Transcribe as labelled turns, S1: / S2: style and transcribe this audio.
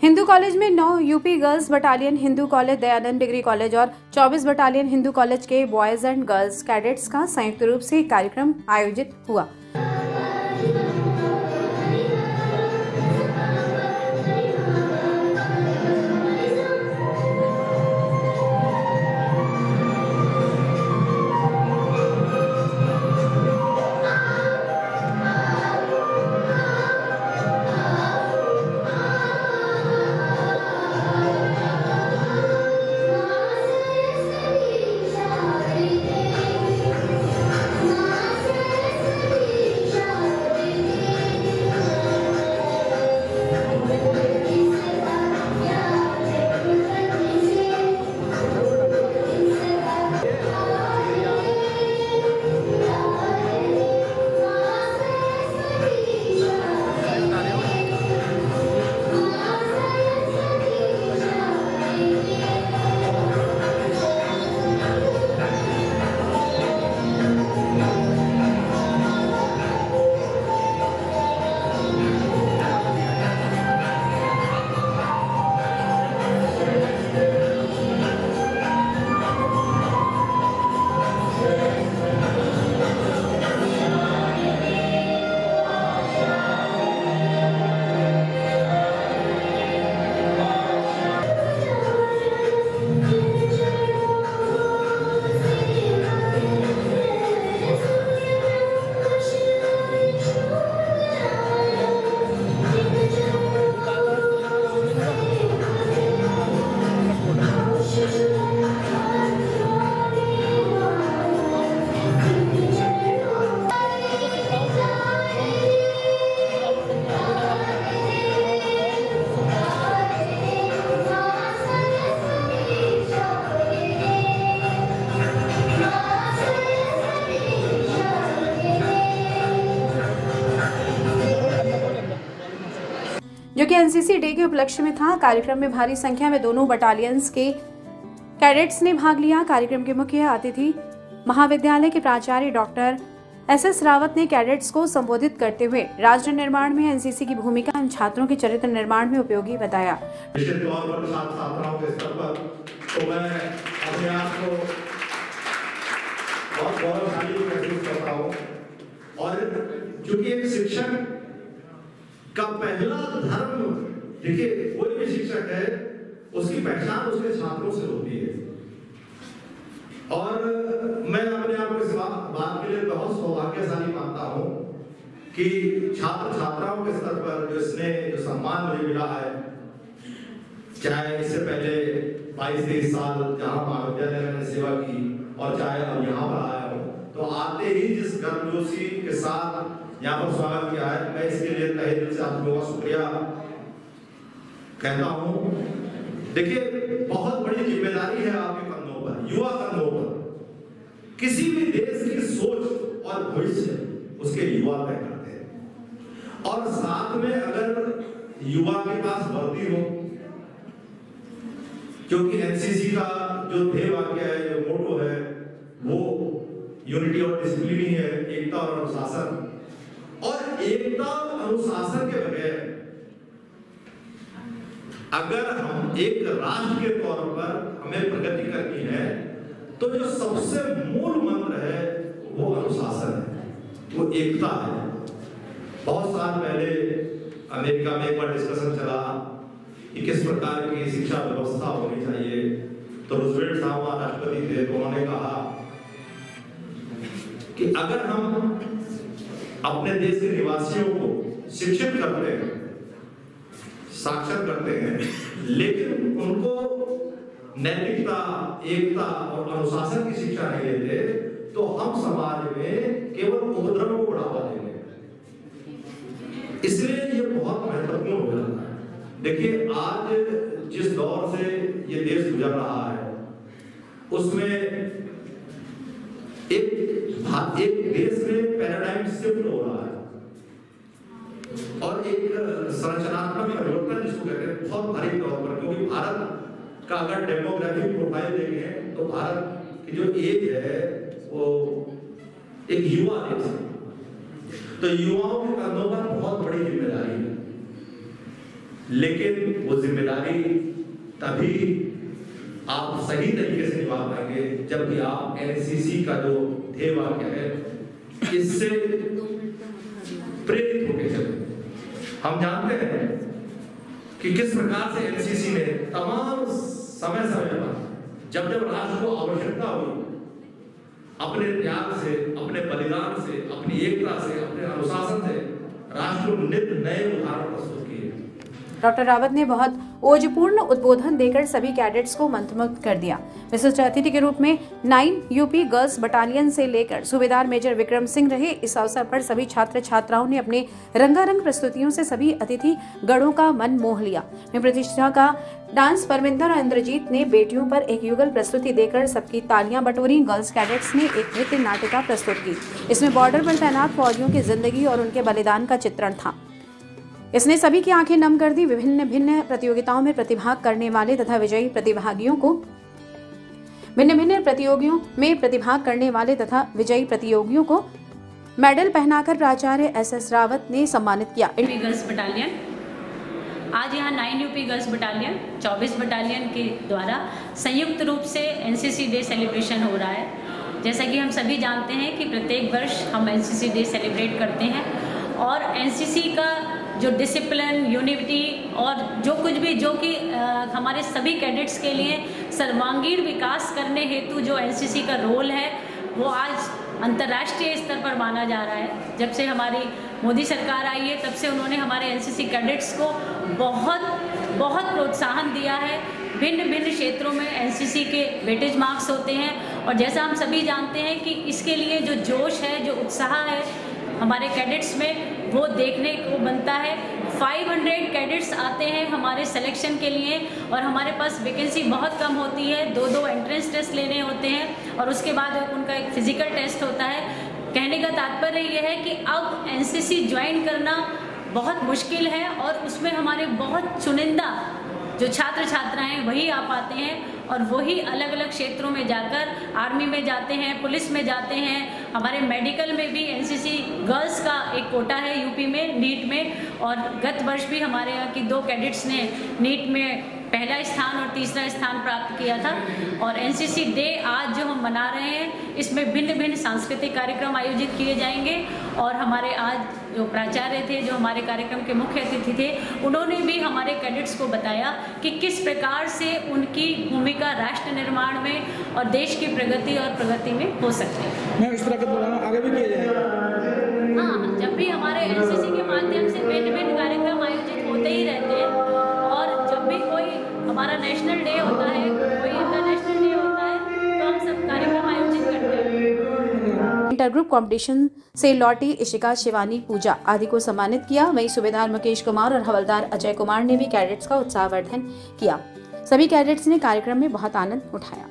S1: Hindu college में 9 UP girls battalion, Hindu college, Dayanand degree college और 24 battalion Hindu college के बॉयज एंड गर्ल्स कैडेट्स का संयुक्त रूप से एक कार्यक्रम आयोजित हुआ। जो कि एनसीसी डे के उपलक्ष्य में था। कार्यक्रम में भारी संख्या में दोनों बटालियंस के कैडेट्स ने भाग लिया। कार्यक्रम के मुख्य अतिथि महाविद्यालय के प्राचार्य डॉक्टर एसएस रावत ने कैडेट्स को संबोधित करते हुए राष्ट्र निर्माण में एनसीसी की भूमिका इन छात्रों के चरित्र निर्माण में उपयोगी बताया।
S2: निश्चित तौर पर छात्राओं के स्तर पर तो मैं अपने आप को बहुत गौरवशाली महसूस करता हूँ और चूंकि एक शिक्षक का पहला धर्म, देखिए कोई भी शिक्षक है उसकी पहचान उसके छात्रों से होती है और मैं अपने आप को इस बात के लिए बहुत सौभाग्यशाली मानता हूं कि छात्र छात्राओं के स्तर पर जो स्नेह, जो सम्मान मुझे मिला है, चाहे इससे पहले 22-23 साल जहां महाविद्यालय में मैंने सेवा की और चाहे अब यहाँ पर आया हूँ, तो आते ही जिस गर्मजोशी के साथ यहाँ पर स्वागत किया है, मैं इसके लिए तहे दिल से आप लोगों का शुक्रिया कहता हूँ। देखिए बहुत बड़ी जिम्मेदारी है आपके कंधों पर, युवा कंधों पर। किसी भी देश की सोच और भविष्य उसके युवा तय करते हैं और साथ में अगर युवा के पास वर्दी हो, क्योंकि एनसीसी का जो ध्येय वाक्य है, जो मोटो है, वो यूनिटी और डिसिप्लिन ही है, एकता और अनुशासन। और एकता और अनुशासन के बगैर अगर हम एक राष्ट्र के तौर पर हमें प्रगति करनी है तो जो सबसे मूल मंत्र है वो अनुशासन है, वो एकता है। बहुत साल पहले अमेरिका में एक बार डिस्कशन चला कि किस प्रकार की शिक्षा व्यवस्था होनी चाहिए, तो रूजवेल्ट साहब वहां राष्ट्रपति थे, तो उन्होंने कहा कि अगर हम अपने देश के निवासियों को शिक्षित करते हैं, साक्षर करते हैं, लेकिन उनको नैतिकता, एकता और अनुशासन की शिक्षा नहीं देते, तो हम समाज में केवल उपद्रव को बढ़ावा देंगे। इसलिए ये बहुत महत्वपूर्ण हो जाता है। देखिए आज जिस दौर से ये देश गुजर रहा है उसमें एक देश में पैराडाइम शिफ्ट हो रहा है और एक संरचनात्मक परिवर्तन जिसको कहते हैं बहुत भारी तौर पर, क्योंकि भारत का अगर डेमोग्राफिक प्रोफाइल देखें तो भारत की जो एज है वो एक युवा देश है, तो युवाओं के कंधों पर बहुत बड़ी जिम्मेदारी है। लेकिन वो जिम्मेदारी तभी आप सही तरीके से निभा पाएंगे जबकि आप एनसीसी का जो ध्येय वाक्य है इससे प्रेरित होकर चले। हम जानते हैं कि किस प्रकार से एनसीसी ने तमाम समय पर जब राष्ट्र को आवश्यकता हुई अपने त्याग से, अपने बलिदान से, अपनी एकता से, अपने अनुशासन से राष्ट्र को नित नए उदाहरण प्रस्तुत किए।
S1: डॉक्टर रावत ने बहुत ओजपूर्ण उद्बोधन देकर सभी कैडेट्स को मंत्रमुग्ध कर दिया। विशिष्ट अतिथि के रूप में 9 यूपी गर्ल्स बटालियन से लेकर सूबेदार मेजर विक्रम सिंह रहे। इस अवसर पर सभी छात्र छात्राओं ने अपने रंगारंग प्रस्तुतियों से सभी अतिथि गणों का मन मोह लिया। प्रतिष्ठा का डांस परमिंदर और इंद्रजीत ने बेटियों पर एक युगल प्रस्तुति देकर सबकी तालियां बटोरी। गर्ल्स कैडेट्स ने एक नृत्य नाटिका प्रस्तुत की। इसमें बॉर्डर पर तैनात फौजियों की जिंदगी और उनके बलिदान का चित्रण था। इसने सभी की आंखें नम कर दी। विभिन्न प्रतियोगिताओं में प्रतिभाग करने वाले तथा विजयी प्रतिभागियों को मेडल पहनाकर प्राचार्य SS रावत ने सम्मानित किया।
S3: गर्ल्स बटालियन आज यहाँ 9 यूपी गर्ल्स बटालियन 24 बटालियन के द्वारा संयुक्त रूप से एनसीसी डे सेलिब्रेशन हो रहा है। जैसा कि हम सभी जानते हैं कि प्रत्येक वर्ष हम एनसीसी डे सेलिब्रेट करते हैं और एनसीसी का जो डिसिप्लिन, यूनिटी और जो कुछ भी जो कि हमारे सभी कैडेट्स के लिए सर्वांगीण विकास करने हेतु जो एनसीसी का रोल है वो आज अंतर्राष्ट्रीय स्तर पर माना जा रहा है। जब से हमारी मोदी सरकार आई है तब से उन्होंने हमारे एनसीसी कैडेट्स को बहुत प्रोत्साहन दिया है। भिन्न क्षेत्रों में एनसीसी के वेटेज मार्क्स होते हैं और जैसा हम सभी जानते हैं कि इसके लिए जो जोश है, जो उत्साह है हमारे कैडेट्स में वो देखने को बनता है। 500 कैडेट्स आते हैं हमारे सिलेक्शन के लिए और हमारे पास वैकेंसी बहुत कम होती है। 2 एंट्रेंस टेस्ट लेने होते हैं और उसके बाद उनका एक फिजिकल टेस्ट होता है। कहने का तात्पर्य ये है कि अब एनसीसी ज्वाइन करना बहुत मुश्किल है और उसमें हमारे बहुत चुनिंदा जो छात्र छात्राएं वही आ पाते हैं और वही अलग अलग क्षेत्रों में जाकर आर्मी में जाते हैं, पुलिस में जाते हैं। हमारे मेडिकल में भी एनसीसी गर्ल्स का एक कोटा है यूपी में, नीट में, और गत वर्ष भी हमारे यहाँ की 2 कैडेट्स ने नीट में पहला स्थान और तीसरा स्थान प्राप्त किया था। और एनसीसी डे आज जो हम मना रहे हैं इसमें भिन्न सांस्कृतिक कार्यक्रम आयोजित किए जाएंगे और हमारे आज जो प्राचार्य थे, जो हमारे कार्यक्रम के मुख्य अतिथि थे, उन्होंने भी हमारे कैडेट्स को बताया कि किस प्रकार से उनकी भूमिका राष्ट्र निर्माण में और देश की प्रगति में हो सकती है।
S4: मैं इस तरह के प्रोग्राम आगे भी किए जाएंगे।
S3: हाँ, जब भी हमारे एनसीसी के माध्यम से भिन्न कार्यक्रम आयोजित होते ही रहते हैं और जब भी कोई हमारा नेशनल डे होता है, कोई इंटरनेशनल डे होता है तो हम सब कार्यक्रम आयोजित करते हैं।
S1: इंटर ग्रुप कंपटीशन से लौटी इशिका, शिवानी, पूजा आदि को सम्मानित किया। वहीं सूबेदार मुकेश कुमार और हवलदार अजय कुमार ने भी कैडेट्स का उत्साहवर्धन किया। सभी कैडेट्स ने कार्यक्रम में बहुत आनंद उठाया।